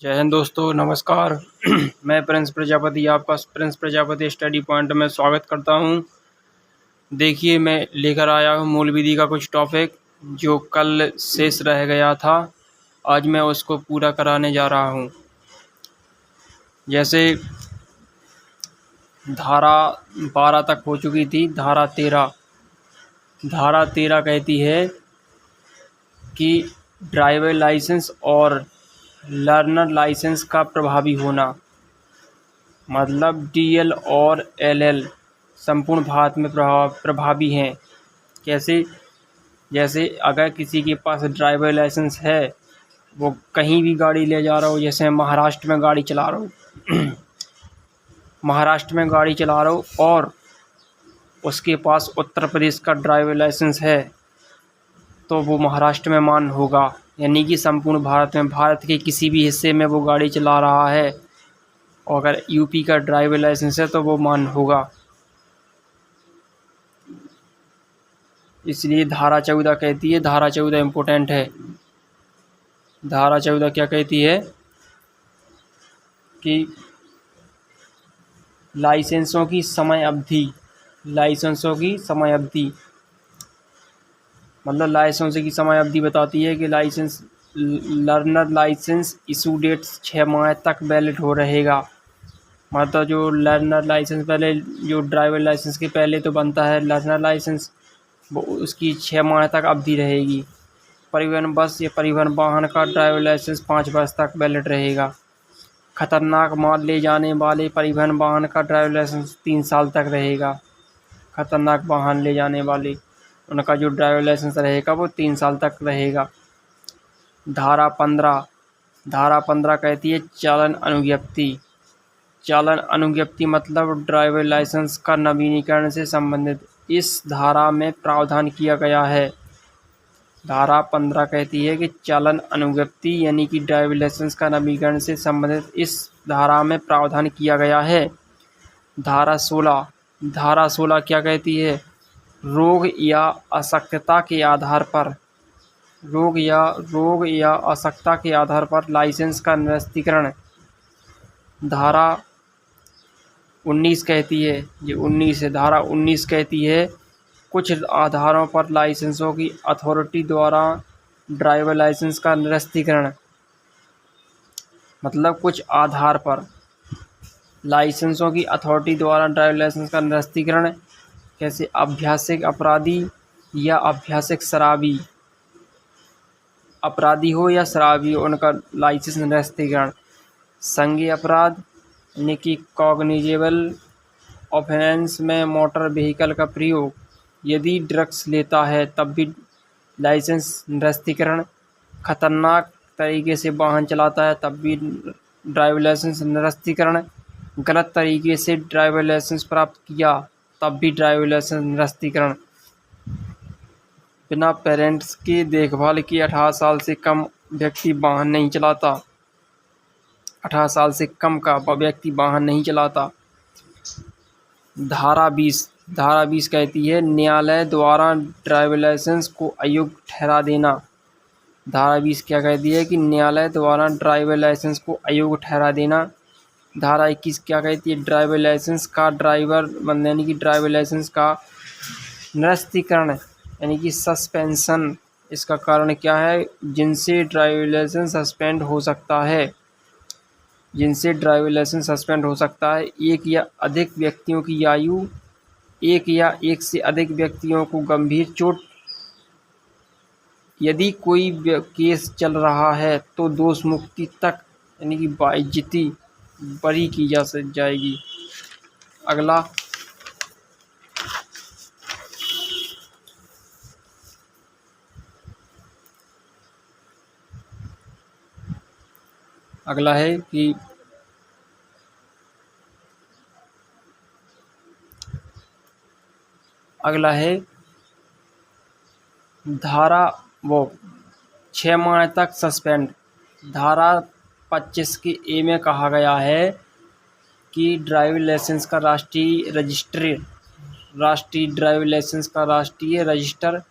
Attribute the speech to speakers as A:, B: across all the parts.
A: जय हिंद दोस्तों, नमस्कार। मैं प्रिंस प्रजापति आपका प्रिंस प्रजापति स्टडी पॉइंट में स्वागत करता हूं। देखिए, मैं लेकर आया हूं मूल विधि का कुछ टॉपिक जो कल शेष रह गया था। आज मैं उसको पूरा कराने जा रहा हूं। जैसे धारा 12 तक हो चुकी थी। धारा 13 कहती है कि ड्राइवर लाइसेंस और लर्नर लाइसेंस का प्रभावी होना, मतलब डीएल और एलएल संपूर्ण भारत में प्रभावी हैं। कैसे? जैसे अगर किसी के पास ड्राइवर लाइसेंस है, वो कहीं भी गाड़ी ले जा रहा हो, जैसे महाराष्ट्र में गाड़ी चला रहा हूँ महाराष्ट्र में गाड़ी चला रहा हूँ और उसके पास उत्तर प्रदेश का ड्राइवर लाइसेंस है, तो वो महाराष्ट्र में मान होगा। यानी कि संपूर्ण भारत के किसी भी हिस्से में वो गाड़ी चला रहा है और अगर यूपी का ड्राइवर लाइसेंस है तो वो मान होगा। इसलिए धारा 14 कहती है, धारा 14 इम्पोर्टेंट है। धारा 14 क्या कहती है कि लाइसेंसों की समय अवधि मतलब लाइसेंस की समय अवधि बताती है कि लर्नर लाइसेंस इशू डेट 6 माह तक वैलिड हो रहेगा। मतलब जो लर्नर लाइसेंस पहले, जो ड्राइवर लाइसेंस के पहले तो बनता है लर्नर लाइसेंस, वो उसकी 6 माह तक अवधि रहेगी। परिवहन बस या परिवहन वाहन का ड्राइवर लाइसेंस 5 वर्ष तक वैलिड रहेगा। खतरनाक माल ले जाने वाले परिवहन वाहन का ड्राइवर लाइसेंस 3 साल तक रहेगा। खतरनाक वाहन ले जाने वाले, उनका जो ड्राइवर लाइसेंस रहेगा वो 3 साल तक रहेगा। धारा 15 कहती है चालन अनुज्ञप्ति मतलब ड्राइवर लाइसेंस का नवीनीकरण से संबंधित इस धारा में प्रावधान किया गया है। धारा 15 कहती है कि चालन अनुज्ञप्ति यानी कि ड्राइवर लाइसेंस का नवीनीकरण से संबंधित इस धारा में प्रावधान किया गया है। धारा 16 क्या कहती है? रोग या अशक्तता के आधार पर लाइसेंस का निरस्तीकरण। धारा 19 कहती है, ये 19 है, धारा 19 कहती है कुछ आधारों पर लाइसेंसों की अथॉरिटी द्वारा ड्राइवर लाइसेंस का निरस्तीकरण। मतलब कुछ आधार पर लाइसेंसों की अथॉरिटी द्वारा ड्राइवर लाइसेंस का निरस्तीकरण। कैसे? अभ्यासिक अपराधी या अभ्यासिक शराबी, अपराधी हो या शराबी हो, उनका लाइसेंस निरस्तीकरण। संज्ञेय अपराध यानी कि कॉग्निजेबल ऑफेंस में मोटर व्हीकल का प्रयोग, यदि ड्रग्स लेता है तब भी लाइसेंस निरस्तीकरण। खतरनाक तरीके से वाहन चलाता है तब भी ड्राइवर लाइसेंस निरस्तीकरण। गलत तरीके से ड्राइवर लाइसेंस प्राप्त किया तब भी ड्राइवर लाइसेंस निरस्तीकरण। बिना पेरेंट्स की देखभाल के 18 साल से कम व्यक्ति वाहन नहीं चलाता। 18 साल से कम का व्यक्ति वाहन नहीं चलाता। धारा 20 कहती है न्यायालय द्वारा ड्राइवर लाइसेंस को अयोग्य ठहरा देना। धारा 20 क्या कहती है कि न्यायालय द्वारा ड्राइवर लाइसेंस को अयोग्य ठहरा देना। धारा 21 क्या कहती है? ड्राइवर लाइसेंस का यानी कि ड्राइवर लाइसेंस का निरस्तीकरण यानी कि सस्पेंशन। इसका कारण क्या है? जिनसे ड्राइवर लाइसेंस सस्पेंड हो सकता है, एक या अधिक व्यक्तियों की आयु, एक या एक से अधिक व्यक्तियों को गंभीर चोट। यदि कोई केस चल रहा है तो दोष मुक्ति तक यानी कि बाइज्जती बरी की जाएगी। अगला है कि धारा 6 माह तक सस्पेंड। धारा 25 के ए में कहा गया है कि राष्ट्रीय ड्राइविंग लाइसेंस का राष्ट्रीय रजिस्टर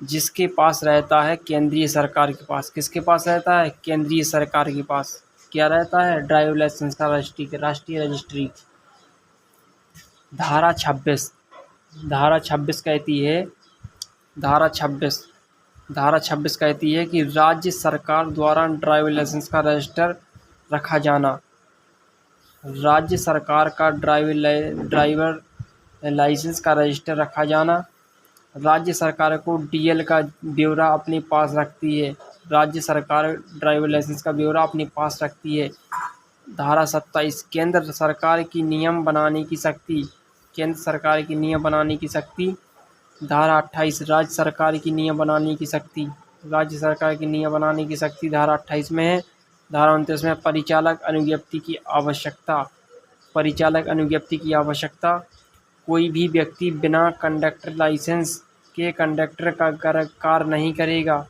A: जिसके पास रहता है केंद्रीय सरकार के पास। किसके पास रहता है? केंद्रीय सरकार के पास। क्या रहता है, ड्राइविंग लाइसेंस का राष्ट्रीय रजिस्ट्री। धारा 26 कहती है, धारा 26 कहती है कि राज्य सरकार द्वारा ड्राइविंग लाइसेंस का रजिस्टर रखा जाना। राज्य सरकार का ड्राइवर लाइसेंस का रजिस्टर रखा जाना। राज्य सरकार को डीएल का ब्यौरा अपने पास रखती है। राज्य सरकार ड्राइवर लाइसेंस का ब्यौरा अपने पास रखती है। धारा 27 केंद्र सरकार की नियम बनाने की शक्ति। केंद्र सरकार की नियम बनाने की शक्ति। धारा 28 राज्य सरकार की नियम बनाने की शक्ति। राज्य सरकार की नियम बनाने की शक्ति धारा 28 में है। धारा 29 में परिचालक अनुज्ञप्ति की आवश्यकता। परिचालक अनुज्ञप्ति की आवश्यकता। कोई भी व्यक्ति बिना कंडक्टर लाइसेंस के कंडक्टर का कार्य नहीं करेगा।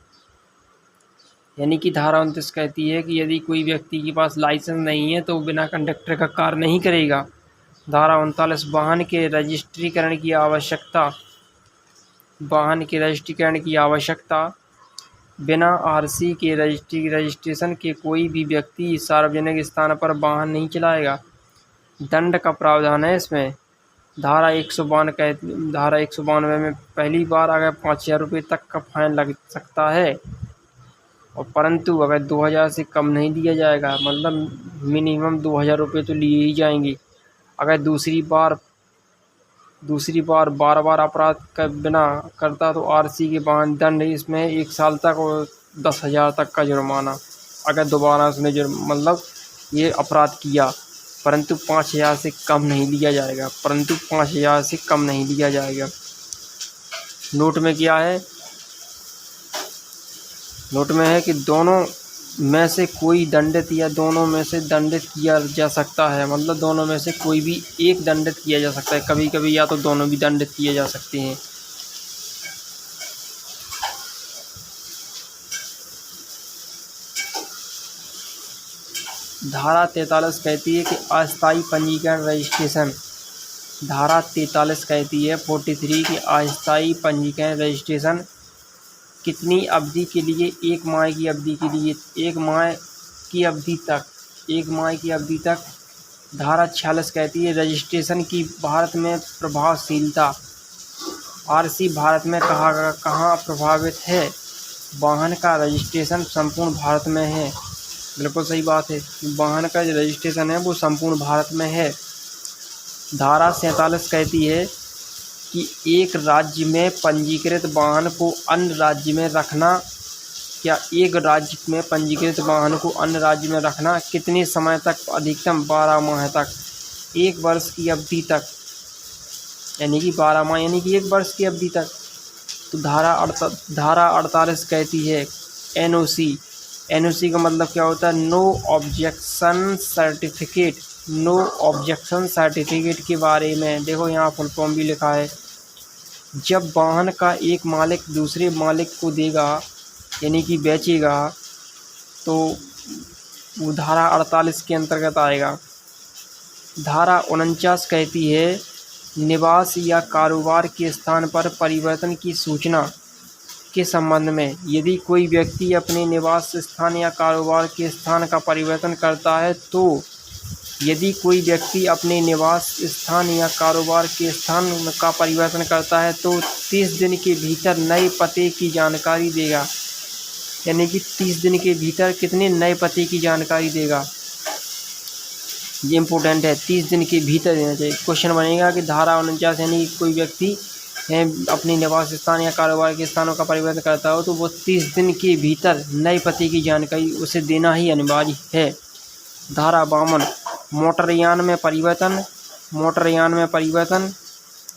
A: यानी कि धारा 29 कहती है कि यदि कोई व्यक्ति के पास लाइसेंस नहीं है तो वो बिना कंडक्टर का कार्य नहीं करेगा। धारा 39 वाहन के रजिस्ट्रीकरण की आवश्यकता। वाहन के रजिस्ट्रीकरण की आवश्यकता। बिना आरसी के रजिस्ट्रेशन के कोई भी व्यक्ति सार्वजनिक स्थान पर वाहन नहीं चलाएगा। दंड का प्रावधान है इसमें। धारा 192 में पहली बार अगर 5,000 रुपये तक का फाइन लग सकता है, और परंतु अगर 2,000 से कम नहीं दिया जाएगा, मतलब मिनिमम 2,000 रुपये तो लिए ही जाएंगे। अगर दूसरी बार बार अपराध कर बिना करता तो आरसी के वाहन दंड इसमें 1 साल तक और 10,000 तक का जुर्माना। अगर दोबारा उसने मतलब ये अपराध किया, परंतु 5,000 से कम नहीं लिया जाएगा। नोट में क्या है, नोट में है कि दोनों में से कोई दंडित या दोनों में से दंडित किया जा सकता है। मतलब दोनों में से कोई भी एक दंडित किया जा सकता है, कभी कभी या तो दोनों भी दंडित किए जा सकते हैं। धारा 43 कहती है कि अस्थायी पंजीकरण रजिस्ट्रेशन। धारा 43 कहती है 43 की अस्थायी पंजीकरण रजिस्ट्रेशन कितनी अवधि के लिए, 1 माह की अवधि के लिए, 1 माह की अवधि तक। धारा 46 कहती है रजिस्ट्रेशन की भारत में प्रभावशीलता। आरसी भारत में कहाँ प्रभावित है, वाहन का रजिस्ट्रेशन संपूर्ण भारत में है। बिल्कुल सही बात है, वाहन का जो रजिस्ट्रेशन है वो संपूर्ण भारत में है। धारा 47 कहती है कि एक राज्य में पंजीकृत वाहन को अन्य राज्य में रखना, एक राज्य में पंजीकृत वाहन को अन्य राज्य में रखना कितने समय तक, अधिकतम 12 माह तक, 1 वर्ष की अवधि तक, यानी कि 12 माह यानी कि 1 वर्ष की अवधि तक। तो धारा 48 कहती है एनओसी का मतलब क्या होता है, नो ऑब्जेक्शन सर्टिफिकेट के बारे में। देखो यहाँ फुल फॉर्म भी लिखा है। जब वाहन का एक मालिक दूसरे मालिक को देगा यानी कि बेचेगा तो वो धारा 48 के अंतर्गत आएगा। धारा 49 कहती है निवास या कारोबार के स्थान पर परिवर्तन की सूचना के संबंध में। यदि कोई व्यक्ति अपने निवास स्थान या कारोबार के स्थान का परिवर्तन करता है तो 30 दिन के भीतर नए पते की जानकारी देगा। यानी कि 30 दिन के भीतर कितने नए पते की जानकारी देगा, ये इम्पोर्टेंट है, 30 दिन के भीतर देना चाहिए। क्वेश्चन बनेगा कि धारा 49 यानी कोई व्यक्ति अपने निवास स्थान या कारोबार के स्थानों का परिवर्तन करता हो तो वो 30 दिन के भीतर नए पते की जानकारी उसे देना ही अनिवार्य है। धारा 52 मोटरयान में परिवर्तन।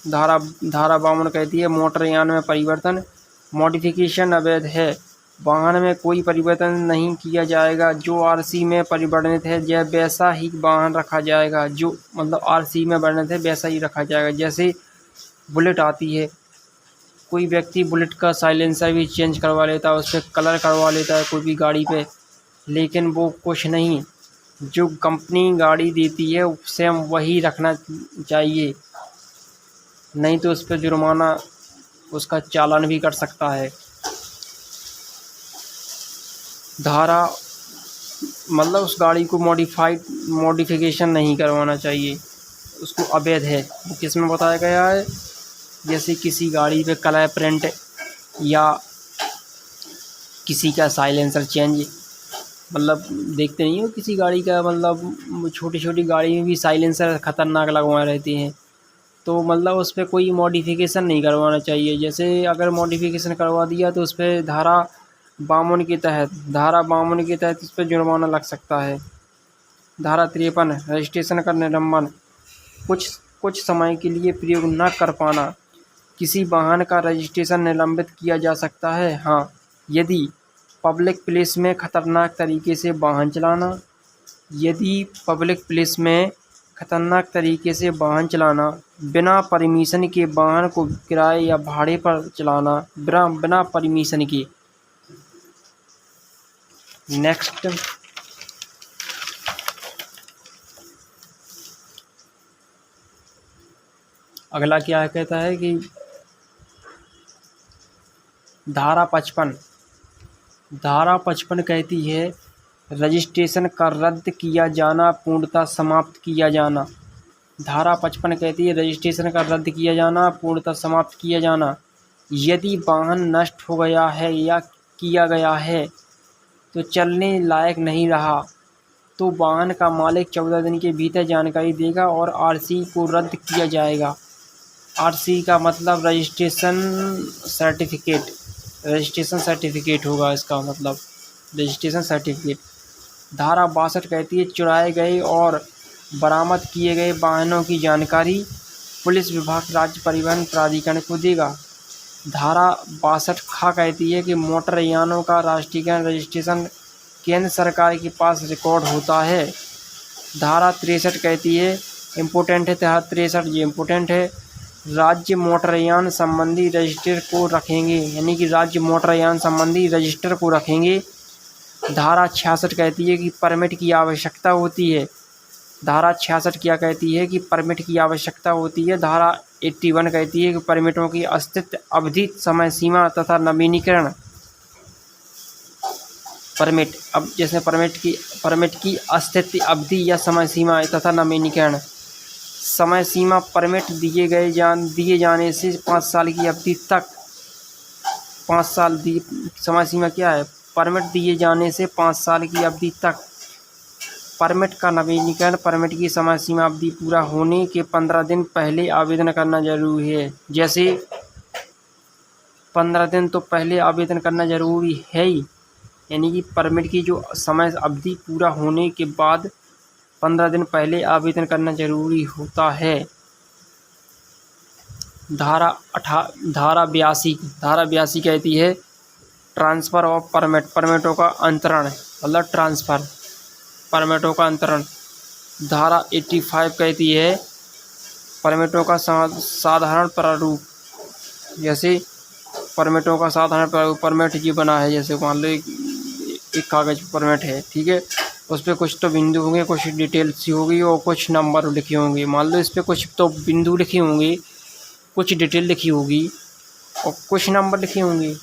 A: धारा 52 कहती है मोटरयान में परिवर्तन मॉडिफिकेशन अवैध है। वाहन में कोई परिवर्तन नहीं किया जाएगा, जो आरसी में परिवर्णित है यह वैसा ही वाहन रखा जाएगा, जो मतलब आरसी में वर्णित है वैसा ही रखा जाएगा। जैसे बुलेट आती है, कोई व्यक्ति बुलेट का साइलेंसर भी चेंज करवा लेता है, उस पर कलर करवा लेता है कोई भी गाड़ी पे, लेकिन वो कुछ नहीं, जो कंपनी गाड़ी देती है सेम वही रखना चाहिए, नहीं तो उस पर जुर्माना, उसका चालान भी कट सकता है। धारा मतलब उस गाड़ी को मॉडिफिकेशन नहीं करवाना चाहिए, उसको अवैध है। वो किस में बताया गया है, जैसे किसी गाड़ी पे कलर प्रिंट या किसी का साइलेंसर चेंज, मतलब देखते नहीं हो किसी गाड़ी का, मतलब छोटी छोटी गाड़ी में भी साइलेंसर ख़तरनाक लगवाए रहते हैं, तो मतलब उस पर कोई मॉडिफिकेशन नहीं करवाना चाहिए। जैसे अगर मॉडिफिकेशन करवा दिया तो उस पर धारा 52 के तहत इस पर जुर्माना लग सकता है। धारा 53 रजिस्ट्रेशन का निलंबन, कुछ कुछ समय के लिए प्रयोग न कर पाना, किसी वाहन का रजिस्ट्रेशन निलंबित किया जा सकता है, हाँ, यदि पब्लिक प्लेस में खतरनाक तरीके से वाहन चलाना, यदि पब्लिक प्लेस में खतरनाक तरीके से वाहन चलाना, बिना परमिशन के वाहन को किराए या भाड़े पर चलाना, बिना बिना परमिशन के। नेक्स्ट, अगला क्या कहता है कि धारा 55 कहती है रजिस्ट्रेशन का रद्द किया जाना, पूर्णतः समाप्त किया जाना। धारा 55 कहती है रजिस्ट्रेशन का रद्द किया जाना, पूर्णतः समाप्त किया जाना। यदि वाहन नष्ट हो गया है या किया गया है तो चलने लायक नहीं रहा, तो वाहन का मालिक 14 दिन के भीतर जानकारी देगा और आरसी को रद्द किया जाएगा। आरसी का मतलब रजिस्ट्रेशन सर्टिफिकेट होगा, इसका मतलब रजिस्ट्रेशन सर्टिफिकेट। धारा 62 कहती है चुराए गए और बरामद किए गए वाहनों की जानकारी पुलिस विभाग राज्य परिवहन प्राधिकरण को देगा। धारा 62 खा कहती है कि मोटर यानों का राष्ट्रीयकरण रजिस्ट्रेशन केंद्र सरकार के पास रिकॉर्ड होता है। धारा 63 कहती है, इम्पोर्टेंट है, धारा 63 ये इम्पोर्टेंट है, राज्य मोटरयान संबंधी रजिस्टर को रखेंगे, यानी कि राज्य मोटरयान संबंधी रजिस्टर को रखेंगे। धारा 66 कहती है कि परमिट की आवश्यकता होती है। धारा 66 क्या कहती है कि परमिट की आवश्यकता होती है। धारा 81 कहती है कि परमिटों की अस्तित्व, अवधि, समय सीमा तथा नवीनीकरण। परमिट, अब जैसे परमिट की अस्तित्व, अवधि या समय सीमा तथा नवीनीकरण। समय सीमा, परमिट दिए जाने से 5 साल की अवधि तक, 5 साल दी समय सीमा क्या है, परमिट दिए जाने से 5 साल की अवधि तक। परमिट का नवीनीकरण, परमिट की समय सीमा अवधि पूरा होने के 15 दिन पहले आवेदन करना जरूरी है। जैसे 15 दिन तो पहले आवेदन करना जरूरी है ही, यानी कि परमिट की जो समय अवधि पूरा होने के बाद 15 दिन पहले आवेदन करना जरूरी होता है। धारा 82 कहती है ट्रांसफ़र ऑफ परमिट, परमिटों का अंतरण, मतलब ट्रांसफ़र, परमिटों का अंतरण। धारा 85 कहती है परमिटों का साधारण प्रारूप, जैसे परमिटों का साधारण प्रारूप, परमिट ये बना है, जैसे मान लो एक कागज़ परमिट है, ठीक है, उस पर कुछ तो बिंदु होंगे, कुछ डिटेल सी होगी और कुछ नंबर लिखे होंगे। मान लो इस पर कुछ तो बिंदु लिखे होंगे, कुछ डिटेल लिखी होगी और कुछ नंबर लिखे होंगे,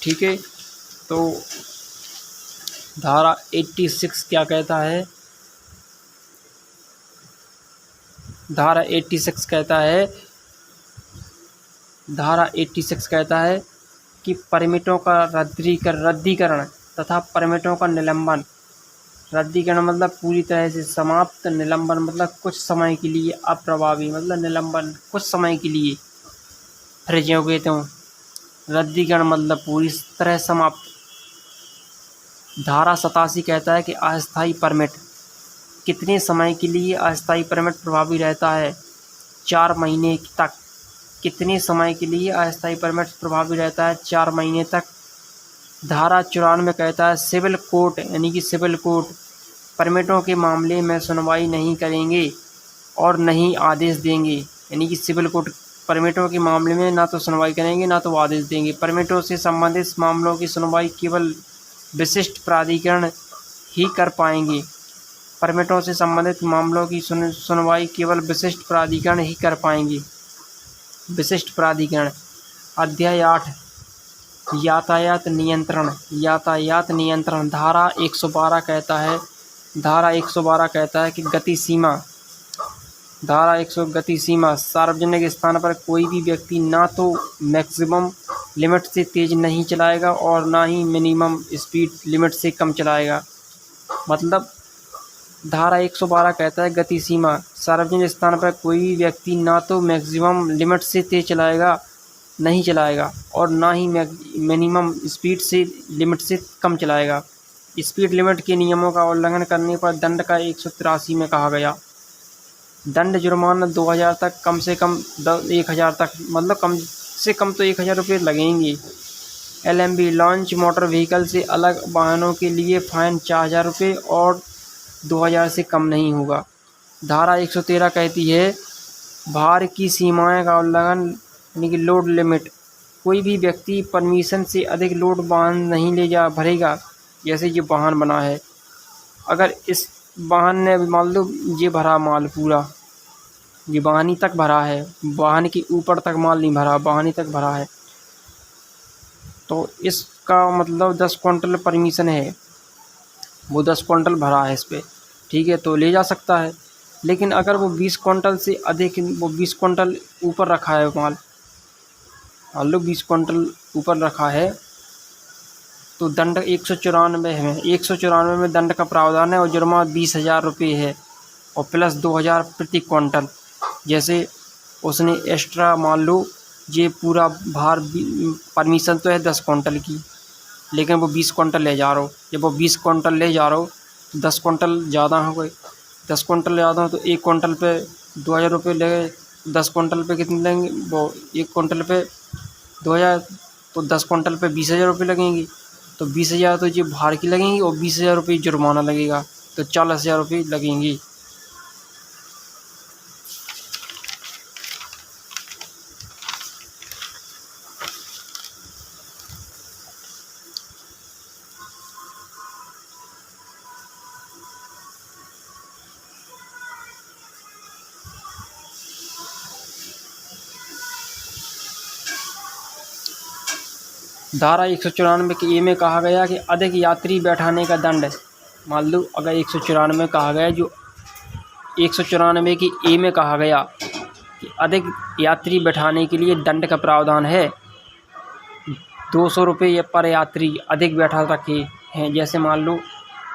A: ठीक है। तो धारा 86 क्या कहता है, धारा 86 कहता है कि परमिटों का रद्दीकरण तथा परमिटों का निलंबन। रद्दीकरण मतलब पूरी तरह से समाप्त, निलंबन मतलब कुछ समय के लिए अप्रभावी, मतलब निलंबन कुछ समय के लिए, फ्रिज हो गए तो रद्दीकरण मतलब पूरी तरह समाप्त। धारा 87 कहता है कि अस्थायी परमिट, कितने समय के लिए अस्थायी परमिट प्रभावी रहता है, 4 महीने तक। कितने समय के लिए अस्थायी परमिट प्रभावी रहता है, 4 महीने तक। धारा 94 कहता है सिविल कोर्ट, यानी कि सिविल कोर्ट परमिटों के मामले में सुनवाई नहीं करेंगे और नहीं आदेश देंगे, यानी कि सिविल कोर्ट परमिटों के मामले में ना तो सुनवाई करेंगे ना तो आदेश देंगे। परमिटों से संबंधित मामलों की सुनवाई केवल विशिष्ट प्राधिकरण ही कर पाएंगे। परमिटों से संबंधित मामलों की सुनवाई केवल विशिष्ट प्राधिकरण ही कर पाएंगे। विशिष्ट प्राधिकरण। अध्याय 8 यातायात नियंत्रण धारा 112 कहता है कि गति सीमा सार्वजनिक स्थान पर कोई भी व्यक्ति ना तो मैक्सिमम लिमिट से तेज नहीं चलाएगा और ना ही मिनिमम स्पीड लिमिट से कम चलाएगा। मतलब धारा 112 कहता है गति सीमा सार्वजनिक स्थान पर कोई भी व्यक्ति ना तो मैक्सिमम लिमिट से तेज नहीं चलाएगा और ना ही मिनिमम स्पीड से लिमिट से कम चलाएगा। स्पीड लिमिट के नियमों का उल्लंघन करने पर दंड का 183 में कहा गया। दंड जुर्माना 2000 तक, कम से कम 1000 तक, मतलब कम से कम तो 1000 रुपये लगेंगे। LMV लॉन्च मोटर व्हीकल से अलग वाहनों के लिए फाइन 4000 रुपये और 2000 से कम नहीं होगा। धारा 113 कहती है भार की सीमाएं का उल्लंघन यानी कि लोड लिमिट। कोई भी व्यक्ति परमिशन से अधिक लोड वाहन नहीं ले जा भरेगा। जैसे ये वाहन बना है, अगर इस वाहन ने मान लो ये भरा माल पूरा, ये वाहन ही तक भरा है, वाहन के ऊपर तक माल नहीं भरा, वाहन ही तक भरा है, तो इसका मतलब 10 क्विंटल परमिशन है, वो 10 क्विंटल भरा है इस पर, ठीक है, तो ले जा सकता है। लेकिन अगर वो 20 क्विंटल से अधिक, वो 20 क्विंटल ऊपर रखा है माल, मान लो 20 क्विंटल ऊपर रखा है, तो दंड 194 में दंड का प्रावधान है और जुर्माना 20,000 रुपये है और प्लस 2000 प्रति क्विंटल। जैसे उसने एक्स्ट्रा मान लो ये पूरा भार परमिशन तो है 10 क्विंटल की, लेकिन वो 20 क्विंटल ले जा रहा हो, जब वो 20 क्विंटल ले जा रहा हो 10 क्विंटल ज़्यादा हो गए, 10 क्विंटल ज़्यादा हो तो 1 क्विंटल पे 2000 रुपये लगे, 10 क्विंटल पे कितने लेंगे, वो 1 क्विंटल पे 2000, तो 10 क्विंटल पे 20,000 रुपये लगेंगे, तो 20,000 तो ये भार की लगेंगी और 20,000 रुपये जुर्माना लगेगा, तो 40,000 रुपये लगेंगी। धारा 194 के ए में कहा गया कि अधिक यात्री बैठाने का दंड, मान लो अगर 194 कहा गया, जो 194 की ए में कहा गया कि अधिक यात्री बैठाने के लिए दंड का प्रावधान है 200 रुपये पर यात्री अधिक बैठा रखे हैं। जैसे मान लो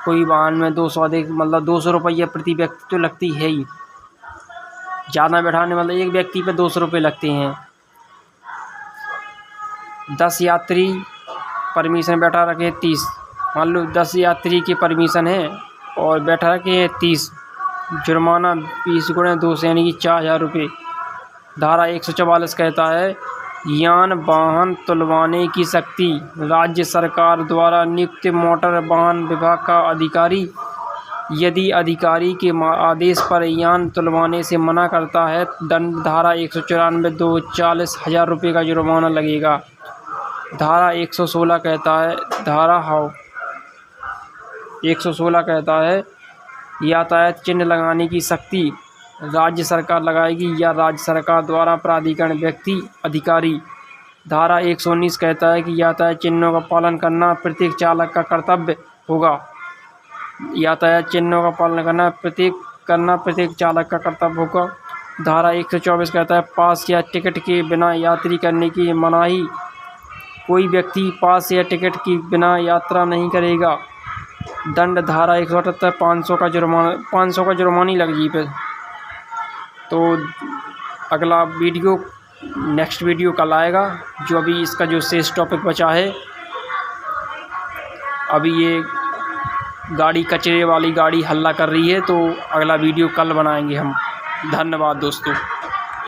A: कोई वाहन में 200 अधिक, मतलब 200 रुपये प्रति व्यक्ति तो लगती है ही, ज़्यादा बैठाने मतलब एक व्यक्ति पे 200 रुपये लगते हैं। 10 यात्री परमिशन बैठा रखे 30, मान लो 10 यात्री की परमिशन है और बैठा रखे हैं 30, जुर्माना 20 × 2 से यानी कि 4000 रुपये। धारा 144 कहता है यान वाहन तुलवाने की शक्ति राज्य सरकार द्वारा नियुक्त मोटर वाहन विभाग का अधिकारी, यदि अधिकारी के आदेश पर यान तुलवाने से मना करता है दंड धारा 194 40,000 रुपये का जुर्माना लगेगा। धारा 116 कहता है यातायात चिन्ह लगाने की शक्ति राज्य सरकार लगाएगी या राज्य सरकार द्वारा प्राधिकरण व्यक्ति अधिकारी। धारा 119 कहता है कि यातायात चिन्हों का पालन करना प्रत्येक चालक का कर्तव्य होगा। यातायात चिन्हों का पालन करना प्रत्येक चालक का कर्तव्य होगा। धारा 124 कहता है पास या टिकट के बिना यात्री करने की मनाही, कोई व्यक्ति पास या टिकट के बिना यात्रा नहीं करेगा। दंड धारा 178 500 का जुर्माना ही लग जी पे। तो अगला वीडियो, नेक्स्ट वीडियो कल आएगा, जो अभी इसका जो शेष टॉपिक बचा है, अभी ये गाड़ी कचरे वाली गाड़ी हल्ला कर रही है, तो अगला वीडियो कल बनाएंगे हम। धन्यवाद दोस्तों।